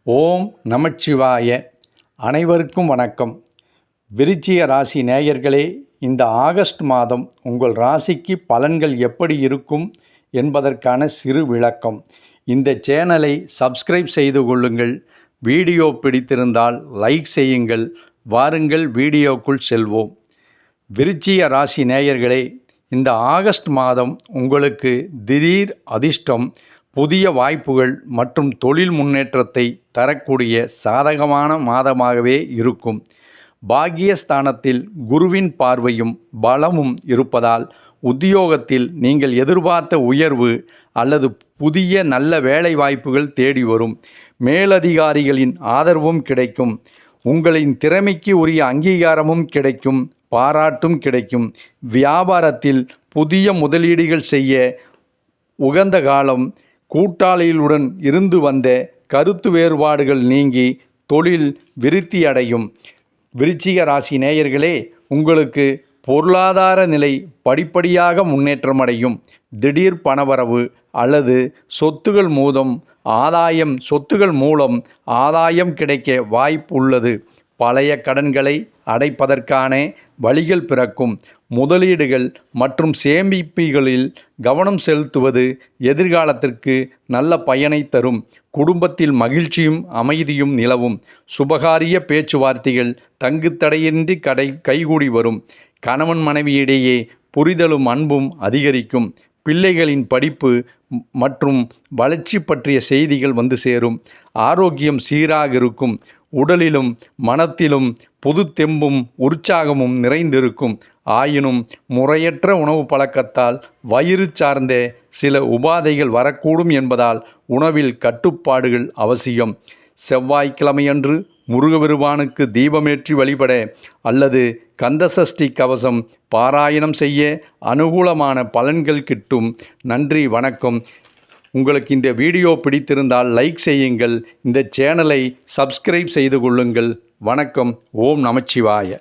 ஓம் நமச்சிவாய. அனைவருக்கும் வணக்கம். விருச்சிக ராசி நேயர்களே, இந்த ஆகஸ்ட் மாதம் உங்கள் ராசிக்கு பலன்கள் எப்படி இருக்கும் என்பதற்கான சிறு விளக்கம். இந்த சேனலை சப்ஸ்கிரைப் செய்து கொள்ளுங்கள். வீடியோ பிடித்திருந்தால் லைக் செய்யுங்கள். வாருங்கள் வீடியோக்குள் செல்வோம். விருச்சிக ராசி நேயர்களே, இந்த ஆகஸ்ட் மாதம் உங்களுக்கு திடீர் அதிர்ஷ்டம், புதிய வாய்ப்புகள் மற்றும் தொழில் முன்னேற்றத்தை தரக்கூடிய சாதகமான மாதமாகவே இருக்கும். பாக்கியஸ்தானத்தில் குருவின் பார்வையும் பலமும் இருப்பதால் உத்தியோகத்தில் நீங்கள் எதிர்பார்த்த உயர்வு அல்லது புதிய நல்ல வேலை வாய்ப்புகள் தேடி வரும். மேலதிகாரிகளின் ஆதரவும் கிடைக்கும். உங்களின் திறமைக்கு உரிய அங்கீகாரமும் கிடைக்கும், பாராட்டும் கிடைக்கும். வியாபாரத்தில் புதிய முதலீடுகள் செய்ய உகந்த காலம். கூட்டாளிகளுடன் இருந்து வந்த கருத்து வேறுபாடுகள் நீங்கி தொழில் விருத்தி அடையும். விருச்சிக ராசி நேயர்களே, உங்களுக்கு பொருளாதார நிலை படிப்படியாக முன்னேற்றமடையும். திடீர் பணவரவு அல்லது சொத்துகள் மூலம் ஆதாயம் கிடைக்க வாய்ப்பு உள்ளது. பழைய கடன்களை அடைப்பதற்கான வழிகள் பிறக்கும். முதலீடுகள் மற்றும் சேமிப்புகளில் கவனம் செலுத்துவது எதிர்காலத்திற்கு நல்ல பயனை தரும். குடும்பத்தில் மகிழ்ச்சியும் அமைதியும் நிலவும். சுபகாரிய பேச்சுவார்த்தைகள் தங்குத்தடையின்றி கைகூடி வரும். கணவன் மனைவியிடையே புரிதலும் அன்பும் அதிகரிக்கும். பிள்ளைகளின் படிப்பு மற்றும் வளர்ச்சி பற்றிய செய்திகள் வந்து சேரும். ஆரோக்கியம் சீராக இருக்கும். உடலிலும் மனத்திலும் புது தெம்பும் உற்சாகமும் நிறைந்திருக்கும். ஆயினும் முறையற்ற உணவு பழக்கத்தால் வயிறு சார்ந்த சில உபாதைகள் வரக்கூடும் என்பதால் உணவில் கட்டுப்பாடுகள் அவசியம். செவ்வாய்க்கிழமையன்று முருகபெருமானுக்கு தீபமேற்றி வழிபட அல்லது கந்தசஷ்டி கவசம் பாராயணம் செய்ய அனுகூலமான பலன்கள் கிட்டும். நன்றி, வணக்கம். உங்களுக்கு இந்த வீடியோ பிடித்திருந்தால் லைக் செய்யுங்கள். இந்த சேனலை சப்ஸ்கிரைப் செய்து கொள்ளுங்கள். வணக்கம். ஓம் நமச்சிவாய.